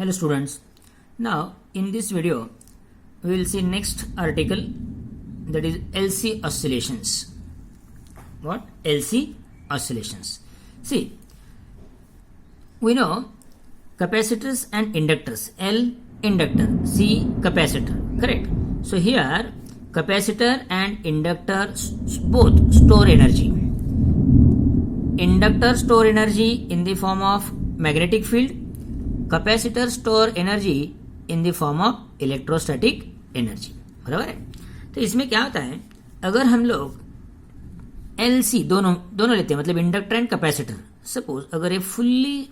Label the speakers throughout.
Speaker 1: Hello students, now in this video we will see next article, that is LC oscillations. What? LC oscillations. See, we know capacitors and inductors. L inductor, C capacitor, correct? So here capacitor and inductor both store energy. Inductor store energy in the form of magnetic field, capacitor store energy in the form of electrostatic energy. बराबर है. तो इसमें क्या होता है, अगर हम लोग LC दोनों लेते हैं, मतलब इंडक्टर एंड कैपेसिटर. सपोज अगर ये फुल्ली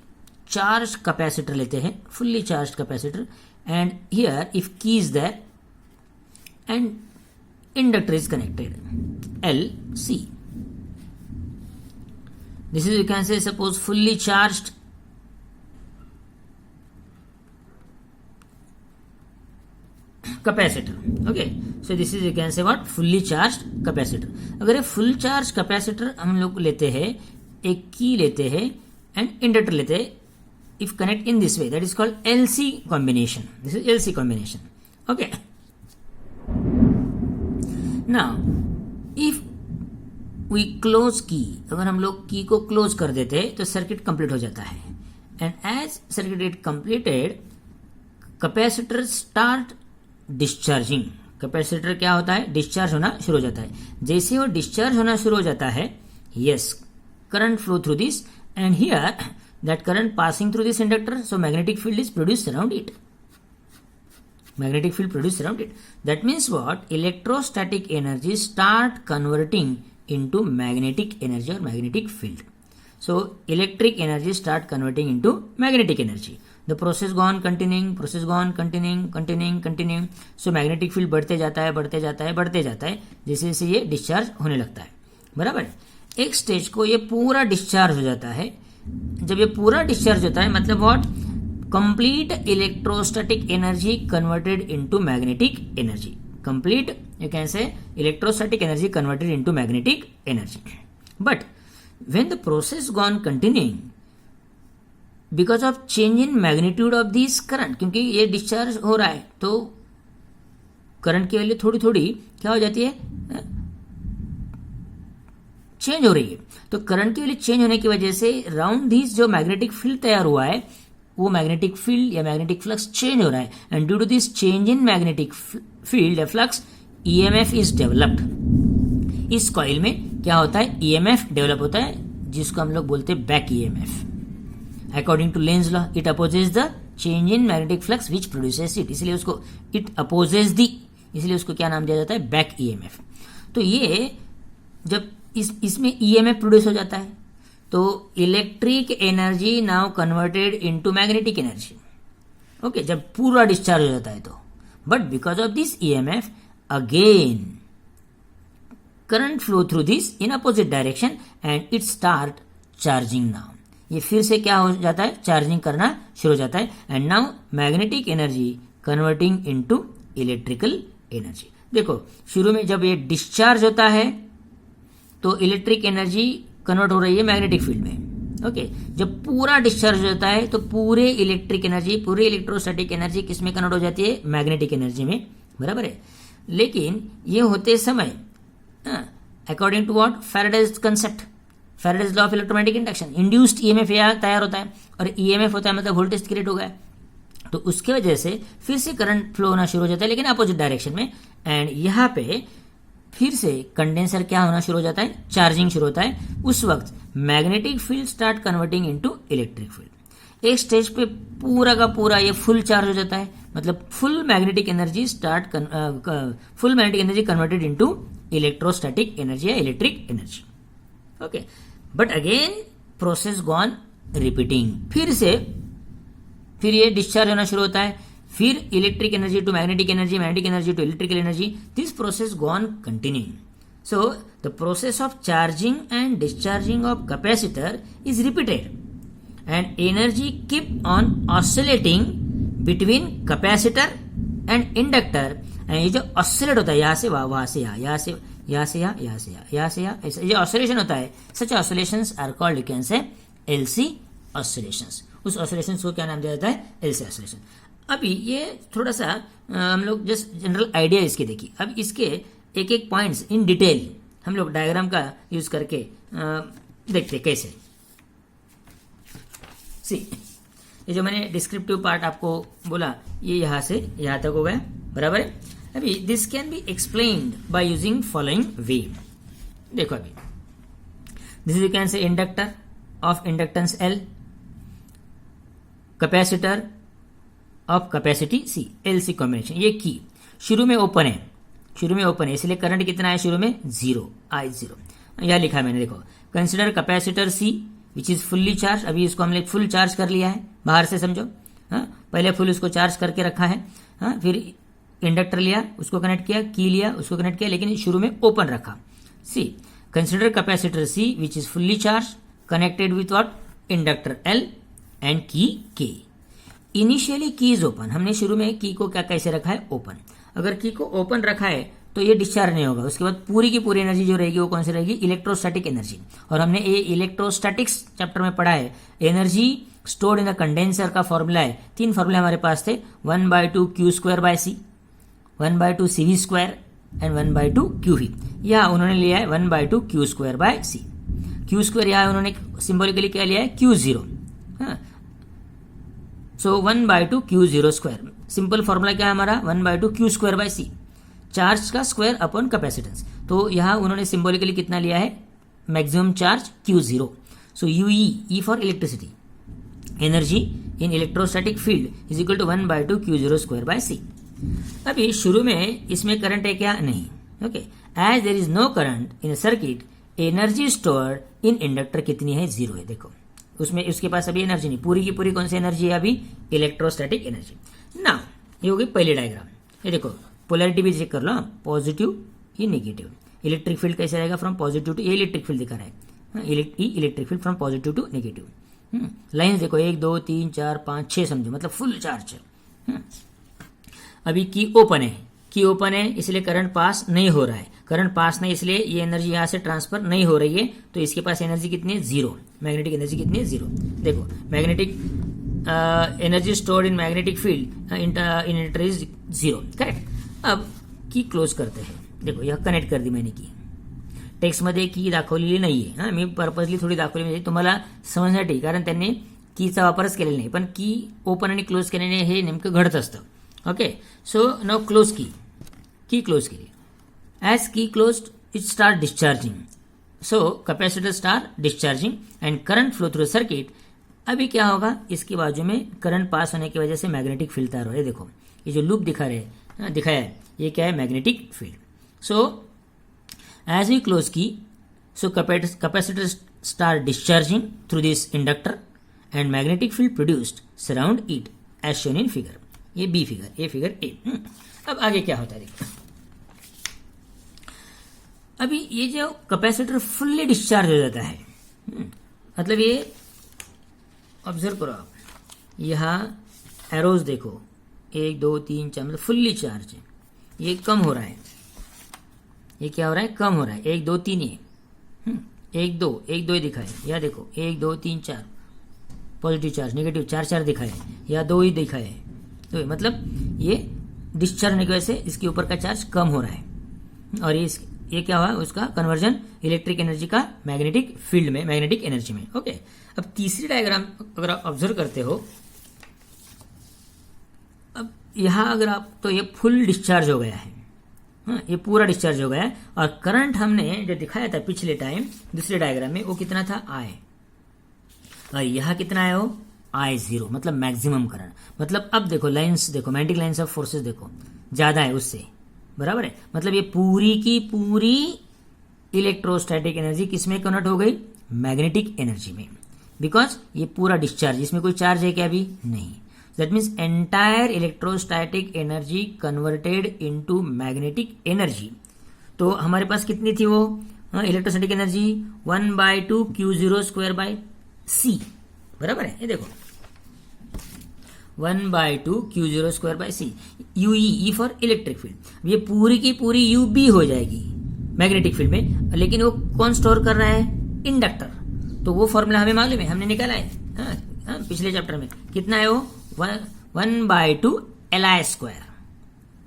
Speaker 1: चार्ज कैपेसिटर लेते हैं, fully charge capacitor, and here if key is there and inductor is connected, LC. This is, you can say, suppose fully charged capacitor. Okay, so this is, you can say, what? Fully charged capacitor. अगर ये full charge capacitor हम लोग लेते हैं, एक की लेते हैं and inductor लेते हैं, if connect in this way, that is called LC combination. This is LC combination. Okay. Now, if we close key, अगर हम लोग की को क्लोज कर देते हैं तो सर्किट कंप्लीट हो जाता है. And as circuit it completed, capacitor start discharging. Capacitor क्या होता है? डिस्चार्ज होना शुरू हो जाता है. जैसे वो डिस्चार्ज होना शुरू हो जाता है, yes, current flow through this, and here that current passing through this inductor, so magnetic field is produced around it. Magnetic field produced around it. That means what? Electrostatic energy start converting into magnetic energy or magnetic field. So electric energy start converting into magnetic energy. The process go on continuing, process go on continuing. So magnetic field बढ़ते जाता है, जैसे जैसे ये discharge होने लगता है. बराबर. एक स्टेज को ये पूरा डिस्चार्ज हो जाता है. जब ये पूरा डिस्चार्ज होता है, मतलब what? Complete electrostatic energy converted into magnetic energy. Complete, you can say, electrostatic energy converted into magnetic energy. But when the process gone continuing, because of change in magnitude of this current, क्योंकि ये discharge हो रहा है तो current की value थोड़ी थोड़ी क्या हो जाती है? चेंज हो रही है. तो करंट की वैल्यू चेंज होने की वजह से राउंड दिस जो मैग्नेटिक फील्ड तैयार हुआ है, वो मैग्नेटिक फील्ड या मैग्नेटिक फ्लक्स चेंज हो रहा है. And due to this change in magnetic field या फ्लक्स, ईएमएफ इज डेवलप्ड. इस कॉइल में क्या होता है? ईएमएफ डेवलप होता है, जिसको हम लोग बोलते हैं back EMF. According to Lenz law, it opposes the change in magnetic flux which produces it. इसलिए उसको इट अपोजेस दी, इसलिए उसको क्या नाम दिया जाता है? Back EMF. तो ये जब इसमें ईएमएफ प्रोड्यूस हो जाता है, तो electric energy now converted into magnetic energy. Okay, जब पूरा डिस्चार्ज हो जाता है तो. But because of this EMF again current flow through this in opposite direction and it start charging. Now ये फिर से क्या हो जाता है? चार्जिंग करना शुरू हो जाता है. And now magnetic energy converting into electrical energy. देखो, शुरू में जब ये डिस्चार्ज होता है तो इलेक्ट्रिक एनर्जी कन्वर्ट हो रही है मैग्नेटिक फील्ड में. ओके, जब पूरा डिस्चार्ज हो जाता है तो पूरे इलेक्ट्रिक एनर्जी, पूरी इलेक्ट्रोस्टैटिक एनर्जी किस में कन्वर्ट हो जाती है? मैग्नेटिक एनर्जी में. बराबर है. लेकिन ये होते समय according to what? Faraday's concept, Faraday's law of electromagnetic induction, induced EMF तैयार होता है, और ईएमएफ होता है मतलब वोल्टेज क्रिएट हो गया. तो उसके वजह से फिर से करंट फ्लो होना शुरू हो जाता है, लेकिन अपोजिट डायरेक्शन में. एंड यहाँ पे फिर से कंडेंसर क्या होना शुरू हो जाता है? चार्जिंग शुरू होता है. उस वक्त magnetic field start converting into electric field. एक स्टेज पे पूरा का पूरा ये फुल चार्ज हो जाता है, मतलब full magnetic energy converted into electrostatic energy या electric energy. Okay, but again process gone repeating. फिर ये डिस्चार्ज होना शुरू होता है, फिर electric energy to magnetic energy, magnetic energy to electrical energy. This process go on continuing. So the process of charging and discharging of capacitor is repeated and energy keep on oscillating between capacitor and inductor. And ये जो oscillate होता है, यहां से वहां से यहाँ से ये ऑसिलेशन होता है, such oscillations are called, you can say, LC oscillations. उस ऑसिलेशन को क्या नाम दिया जाता है, एलसी ऑसिलेशन। अभी ये थोड़ा सा हम लोग जस्ट जनरल आइडिया इसके देखिए। अब इसके एक एक पॉइंट्स इन डिटेल हम लोग डायग्राम का यूज करके देखते कैसे। सी, ये जो मैंने डिस्क्रिप्टिव पार्ट आपको बोला ये यहां से यहां तक हो गया, बराबर है। अभी this can be explained by using following way. देखो अभी this you can say inductor of inductance L, capacitor of capacity C, L C combination. ये की शुरू में ओपन है, शुरू में ओपन है, इसलिए करंट कितना है शुरू में, जीरो, आई जीरो। यह लिखा है मैंने, देखो consider capacitor C which is fully charge. अभी इसको हमने फुल चार्ज कर लिया है, बाहर से समझो, हाँ पहले फुल उसको चार्ज करके रखा है, हाँ फिर इंडक्टर लिया उसको कनेक्ट किया, की लिया उसको कनेक्ट किया, लेकिन शुरू में ओपन रखा। See, consider capacitor C which is fully charge connected with what, inductor L and key के। इनिशियली की इज ओपन, हमने शुरू में की को क्या कैसे रखा है, ओपन। अगर की को ओपन रखा है तो ये डिस्चार्ज नहीं होगा, उसके बाद पूरी की पूरी एनर्जी जो रहेगी वो कौन सी रहेगी, इलेक्ट्रोस्टैटिक एनर्जी। और हमने ये इलेक्ट्रोस्टैटिक्स चैप्टर में पढ़ा है, energy stored in the condenser का फॉर्मूला है, 3 फॉर्मूला हमारे पास थे, 1/2 Q²/C, 1/2 CV² एंड 1/2 QV। यह उन्होंने लिया है 1/2 Q²/C। Q² यहां उन्होंने सिंबॉलिकली क्या लिया है, Q0। सो 1/2 Q0²। सिंपल फॉर्मूला क्या है हमारा, 1/2 Q²/C, चार्ज का स्क्वायर अपॉन कैपेसिटेंस। तो यहां उन्होंने सिंबॉलिकली कितना लिया है, maximum charge Q0। So UE, E for electricity, energy in electrostatic field is equal to 1/2 Q0²/C। अभी शुरू में इसमें करंट है क्या, नहीं, okay. As there is no current in a circuit, energy stored in inductor कितनी है, 0 है। देखो उसमें उसके पास अभी एनर्जी नहीं, पूरी की पूरी कौन सी एनर्जी है अभी, इलेक्ट्रोस्टैटिक एनर्जी। ना ये होगी पहली डायग्राम। ये देखो पोलैरिटी भी चेक कर लो, पॉजिटिव ये नेगेटिव। इलेक्ट्रिक फील्ड कैसे रहेगा, फ्रॉम पॉजिटिव टू, ये इलेक्ट्रिक फील्ड दिखा रहा है, electric field from positive to negative. Lines देखो 1 2 3 4 5 6 समझो, मतलब फुल चार्ज है। अभी की ओपन है, की ओपन है इसलिए करंट पास नहीं हो रहा है, करंट पास नहीं इसलिए ये एनर्जी यहां से ट्रांसफर नहीं हो रही है, तो इसके पास एनर्जी कितनी है, 0। मैग्नेटिक एनर्जी कितनी है, 0। देखो magnetic energy stored in magnetic field in inductor is 0, correct. अब की क्लोज करते हैं, देखो यह कनेक्ट कर दी मैंने की, टेक्स्ट मध्ये की दाखवलेली नाहीये, हा मी पर्पजली थोडी दाखवली म्हणजे तुम्हाला समजण्यासाठी, कारण त्यांनी कीचा वापरच केलेला नाही, पण की ओपन आणि क्लोज केल्याने हे नेमकं घडत असतं। ओके, सो नाउ क्लोज की क्लोज केली, एज की closed it start discharging, so capacitor start discharging and current flow through circuit. अभी क्या होगा, इसके बाजू में करंट पास होने की वजह से मैग्नेटिक फील्ड तैयार हो रहा है। देखो ये जो लूप दिखाया है ये क्या है, magnetic field. So as we close key, so capacitor start discharging through this inductor and magnetic field produced surround it as shown in figure. ये बी फिगर, ये फिगर ए। अब आगे क्या होता है देखो, अभी ये जो कैपेसिटर फुल्ली डिस्चार्ज हो जाता है, मतलब ये ऑब्जर्व करो आप, यहां एरोज देखो 1 2 3 4, मतलब फुल्ली चार्ज है, ये कम हो रहा है, ये क्या हो रहा है, कम हो रहा है, 1 2 3 ये 1 2 1 2 दिखा है, या देखो 1 2 3 4 पॉजिटिव चार्ज, नेगेटिव 4 4 दिखा है, या 2 ही दिखा है, तो मतलब ये डिस्चार्ज होने की वजह से इसके ऊपर का चार्ज कम हो रहा है, और ये क्या हुआ, उसका कन्वर्जन इलेक्ट्रिक एनर्जी का मैग्नेटिक फील्ड में, मैग्नेटिक एनर्जी में। ओके, अब तीसरी डायग्राम अगर आप ऑब्जर्व करते हो, अब यहां अगर आप, तो ये फुल डिस्चार्ज हो गया है, ये पूरा डिस्चार्ज हो गया है, और करंट हमने जो दिखाया था पिछले टाइम दूसरे डायग्राम में, वो कितना था, आई, और यहां कितना है, वो I0, मतलब मैक्सिमम करंट। मतलब अब देखो लाइंस देखो, मैग्नेटिक लाइंस ऑफ फोर्सेस देखो ज्यादा है उससे, बराबर है, मतलब ये पूरी की पूरी इलेक्ट्रोस्टैटिक एनर्जी किसमें कन्वर्ट हो गई, मैग्नेटिक एनर्जी में, बिकॉज ये पूरा डिस्चार्ज, इसमें कोई चार्ज है क्या, अभी नहीं। That means entire electrostatic energy converted into magnetic energy. तो हमारे पास कितनी थी वो इलेक्ट्रोस्टैटिक एनर्जी, 1/2 Q0²/C, बराबर है। ये देखो 1/2 Q0²/C, UE, E for electric field. ये पूरी की पूरी UB हो जाएगी मैग्नेटिक फील्ड में, लेकिन वो कौन स्टोर कर रहा है, इंडक्टर। तो वो फॉर्मूला हमें मालूम है, हमने निकाला है, पिछले चैप्टर में कितना है वो 1/2 Li²,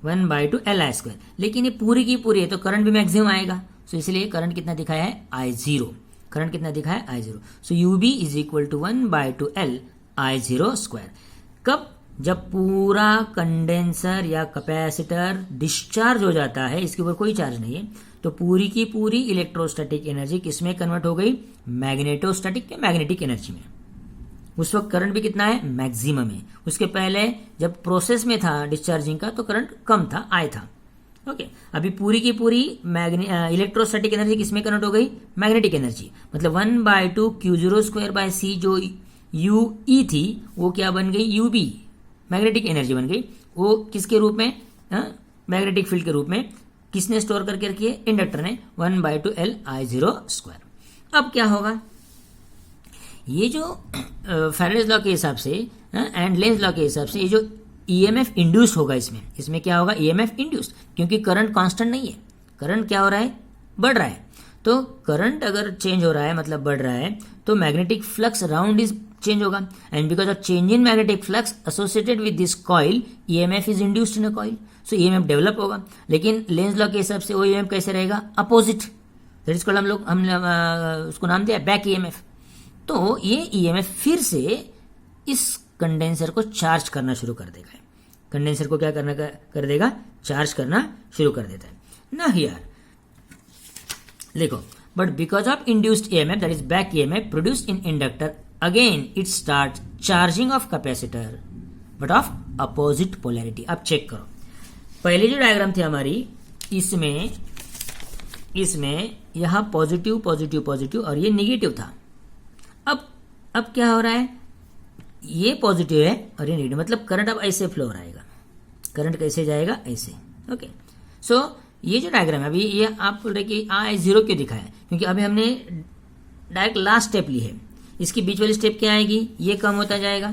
Speaker 1: 1/2 Li², लेकिन ये पूरी की पूरी है तो करंट भी मैक्सिमम आएगा। सो इसलिए करंट कितना दिखाया है I0, करंट कितना दिखाया है I0। So UB is equal to 1/2 L I0²। कब? जब पूरा कंडेंसर या कैपेसिटर डिस्चार्ज हो जाता है, इसके ऊपर कोई चार्ज नहीं है, तो पूरी की पूरी इलेक्ट्रोस्टैटिक एनर्जी किसमें कन्वर्ट हो गई? मैग्नेटोस्टैटिक या मैग्नेटिक एनर्जी में। उस वक्त करंट भी कितना है? मैक्सिमम है। उसके पहले जब प्रोसेस में था डिस्चार्जिंग का तो करंट कम था, आई था। ओके, अभी पूरी की पूरी इलेक्ट्रोस्टैटिक एनर्जी किसमें कन्वर्ट हो गई? Magnetic energy. मतलब 1/2 Q02/C जो UE थी वो क्या बन गई? UB, मैग्नेटिक एनर्जी बन गई। वो किसके रूप में? मैग्नेटिक फील्ड के रूप में। किसने स्टोर करके रखी है? इंडक्टर ने, 1/2 L I0²। अब क्या होगा? ये जो फैराडेज लॉ के हिसाब से एंड लेंज लॉ के हिसाब से ये जो EMF इंड्यूस होगा, इसमें क्या होगा? EMF इंड्यूस, क्योंकि करंट कांस्टेंट नहीं है। करंट क्या हो रहा है? बढ़ रहा है। तो करंट अगर चेंज हो रहा है मतलब बढ़ रहा है, तो magnetic flux around is change होगा, and because of change in magnetic flux associated with this coil EMF is induced in a coil. So EMF develop होगा। लेकिन लेंज लॉ के हिसाब से वो EMF कैसे रहेगा? अपोजिट। दैट इज कॉल्ड, हमने उसको नाम दिया बैक EMF। तो ये EMF फिर से इस कंडेंसर को चार्ज करना शुरू कर देगा। कंडेंसर को क्या करना कर देगा? चार्ज करना शुरू कर देता है ना। हियर देखो, but because of induced EMF that is back EMF produced in inductor, again it start charging of capacitor but of opposite polarity. अब चेक करो, पहले जो डायग्राम थी हमारी, इसमें यहां पॉजिटिव पॉजिटिव पॉजिटिव और ये नेगेटिव था। अब क्या हो रहा है? ये पॉजिटिव है और ये नेगेटिव, मतलब करंट अब ऐसे फ्लो रहेगा। करंट कैसे जाएगा? ऐसे। ओके, सो ये जो डायग्राम है, अभी ये आप बोल रहे कि I0 क्यों दिखा है? क्योंकि अभी हमने डायरेक्ट लास्ट स्टेप ली है। इसकी बीच वाली स्टेप क्या आएगी? ये कम होता जाएगा,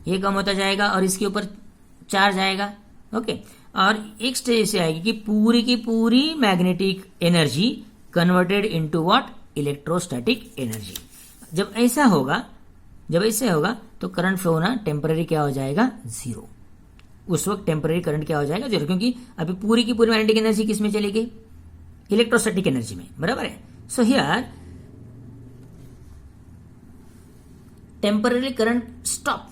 Speaker 1: ये कम होता जाएगा और इसके ऊपर चार्ज आएगा। ओके, और एक स्टेज से आएगी कि पूरी की पूरी magnetic energy converted into what? Electrostatic energy. जब ऐसा होगा तो करंट फ्लो होना टेम्पररी क्या हो जाएगा? 0। उस वक्त टेम्पररी करंट क्या हो जाएगा? 0, क्योंकि अभी पूरी की पूरी मैग्नेटिक एनर्जी किसमें चली गई? इलेक्ट्रोस्टैटिक एनर्जी में, बराबर है। So here temporary current stop.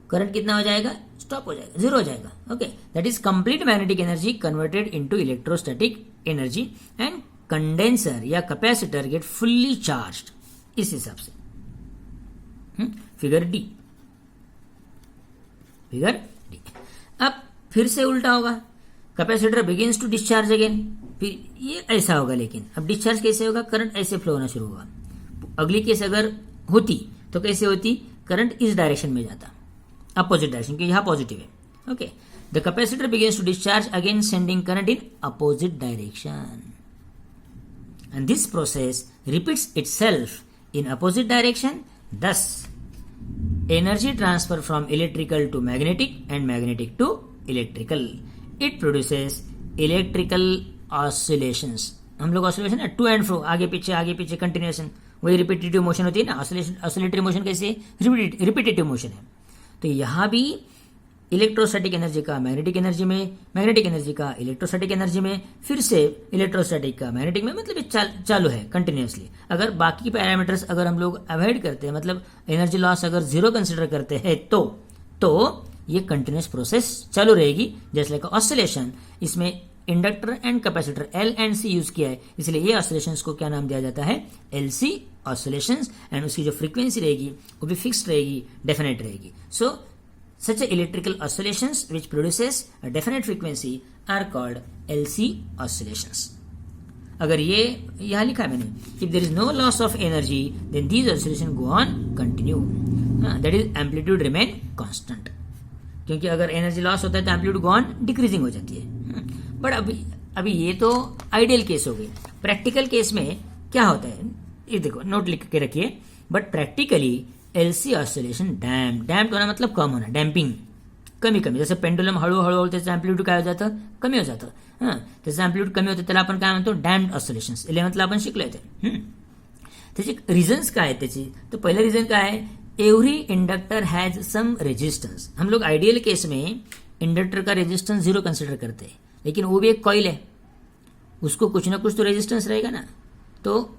Speaker 1: Current कितना हो जाएगा? स्टॉप हो जाएगा, 0 हो जाएगा। Okay, that is complete magnetic energy converted into electrostatic energy and condenser या कैपेसिटर गेट फुल्ली चार्ज्ड। इस हिसाब से फिगर डी। अब फिर से उल्टा होगा, capacitor begins to discharge again. फिर ये ऐसा होगा, लेकिन अब डिस्चार्ज कैसे होगा? करंट ऐसे फ्लो होना शुरू होगा। अगली केस अगर होती तो कैसे होती? करंट इस डायरेक्शन में जाता, अपोजिट डायरेक्शन, क्योंकि यहां पॉजिटिव है। Okay, the capacitor begins to discharge again sending current in opposite direction, and this process repeats itself in opposite direction. Thus, energy transfer from electrical to magnetic and magnetic to electrical. It produces electrical oscillations. हम लोग oscillation है to and fro, आगे पीछे continuation, वही repetitive motion होती है ना। Oscillatory motion कैसे? रिपीटेटिव मोशन है। तो यहां भी इलेक्ट्रोस्टैटिक एनर्जी का मैग्नेटिक एनर्जी में, मैग्नेटिक एनर्जी का इलेक्ट्रोस्टैटिक एनर्जी में, फिर से इलेक्ट्रोस्टैटिक का मैग्नेटिक में, मतलब ये चालू है कंटिन्यूअसली। अगर बाकी पैरामीटर्स अगर हम लोग अवॉइड करते हैं, मतलब एनर्जी लॉस अगर 0 कंसिडर करते हैं, तो ये कंटिन्यूस प्रोसेस चालू रहेगी, जैसे लाइक ऑसिलेशन। इसमें inductor and capacitor L and C use किया है, इसलिए ये ऑसिलेशंस को क्या नाम दिया जाता है? LC oscillations. एंड उसकी जो फ्रीक्वेंसी रहेगी वो भी फिक्स्ड रहेगी, डेफिनेट रहेगी। सो such electrical oscillations which produces a definite frequency are called LC oscillations. अगर ये यहाँ लिखा है मैंने, if there is no loss of energy then these oscillations go on continue, that is amplitude remain constant. क्योंकि अगर energy loss होता है तो एम्पलीट्यूड गो ऑन डिक्रीजिंग हो जाती है। बट अभी ये तो आइडियल केस हो गई। प्रैक्टिकल केस में क्या होता है? ये देखो, नोट लिख के रखिए। But practically LC oscillation damped होना मतलब कम होना, डैम्पिंग, कमी, जैसे पेंडुलम हळूहळू त्याचं एम्प्लिट्यूड काय हो जातं? कमी हो जातं। त्याचं एम्प्लिट्यूड कमी होतं, त्याला आपण काय म्हणतो? Damped oscillations. 11th ला आपण शिकलोय ते। त्याचे रिझन्स काय आहेत त्याची? तर पहिलं रिझन काय आहे? Every inductor has some resistance. हम लोग आइडियल केस में इंडक्टर का रेजिस्टेंस 0 कंसिडर करते हैं, लेकिन वो भी एक कॉइल है, उसको कुछ ना कुछ तो रेजिस्टेंस रहेगा ना। तो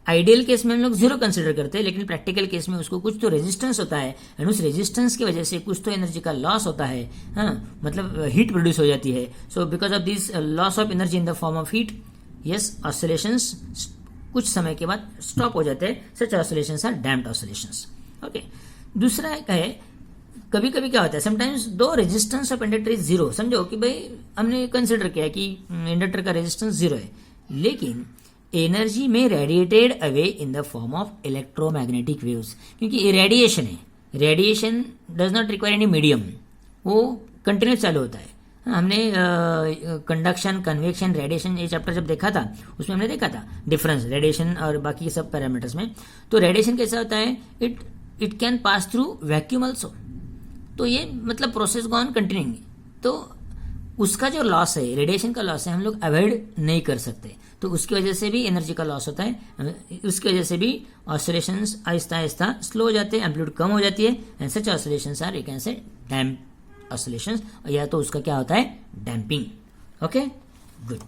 Speaker 1: आइडियल केस में हम लोग 0 कंसिडर करते हैं, लेकिन प्रैक्टिकल केस में उसको कुछ तो रेजिस्टेंस होता है, एंड उस रेजिस्टेंस की वजह से कुछ तो एनर्जी का लॉस होता है, हाँ, मतलब हीट प्रोड्यूस हो जाती है। So because of this loss of energy in the form of heat, yes, oscillations कुछ समय के बाद स्टॉप हो जाते हैं। Such oscillations are damped oscillations. Okay, दूसरा है कभी कभी क्या होता है, समटाइम्स दो रेजिस्टेंस ऑफ इंडक्टर इज 0। समझो कि भाई हमने कंसिडर किया कि इंडक्टर का रेजिस्टेंस 0 है, लेकिन एनर्जी में radiated away in the form of electromagnetic waves, क्योंकि ये रेडिएशन है, radiation does not require any medium, वो कंटिन्यूस चालू होता है। हमने कंडक्शन, कन्वेक्शन, रेडिएशन ये चैप्टर जब देखा था उसमें हमने देखा था डिफरेंस रेडिएशन और बाकी सब पैरामीटर्स में। तो रेडिएशन कैसा होता है, it can pass through vacuum also, तो ये मतलब प्रोसेस गो ऑन कंटिन्यूइंग। तो उसका जो लॉस है, रेडिएशन का लॉस है, हम लोग अवॉइड नहीं कर सकते, तो उसकी वजह से भी एनर्जी का लॉस होता है, उसकी वजह से भी ऑसिलेशंस आहिस्ता आहिस्ता स्लो हो जाते हैं, एम्पलीट्यूड कम हो जाती है, and such oscillations are you can say damp oscillations, या तो उसका क्या होता है, डैम्पिंग। Okay, good.